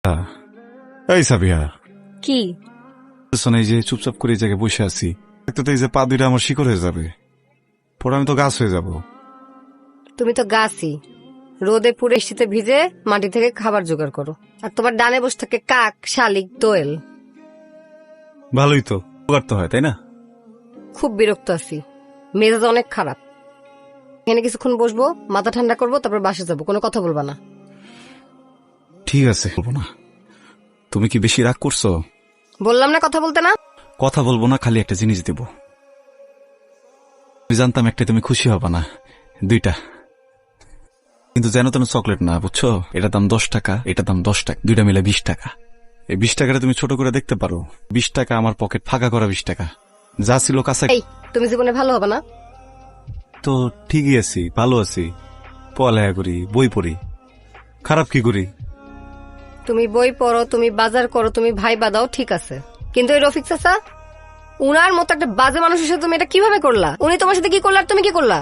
এই সাবিয়া, কি এই যে চুপচাপ করে এই জায়গায় বসে আছি, একটা তো এই যে পা দুইটা আমার শিকড় হয়ে যাবে, পরে আমি তো গাছ হয়ে যাব। তুমি তো গাছই, রোদে পুড়ে শীতে ভিজে মাটি থেকে খাবার জোগাড় করো, আর তোমার ডানে বসে থাকে কাক, শালিক, দোয়েল। ভালোই তো করতে হয়, তাই না? খুব বিরক্ত আছি, মেজাজ অনেক খারাপ। এখানে কিছুক্ষণ বসবো, মাথা ঠান্ডা করবো, তারপর বাসে যাবো, কোনো কথা বলবা না। ঠিক আছে, বলবো না। তুমি কি বেশি রাগ করছো? বললাম না কথা বলতে না। কথা বলবো না, খালি একটা জিনিস দিব। আমি জানতাম একটা তুমি খুশি হবা না, দুইটা। কিন্তু যেন তেন চকলেট না, বুঝছো? এটার দাম 10 টাকা, এটার দাম 10 টাকা, দুইটা মিলে 20 টাকা। এই 20 টাকাটা তুমি ছোট করে দেখতে পারো। 20 টাকা আমার পকেট ফাঁকা করা, 20 টাকা যা ছিল কাছে। এই, তুমি জীবনে ভালো হবে না। তো ঠিকই আছি, ভালো আছি, পড়ালেখা করি, বই পড়ি, খারাপ কি করি? তুমি বই পড়ো, তুমি বাজার করো, তুমি ভাই বাদাও, ঠিক আছে, কিন্তু এই রফিক চাচা, উনার মতো একটা বাজে মানুষের সাথে তুমি এটা কিভাবে করলা? উনি তোমার সাথে কি করলা আর তুমি কি করলা?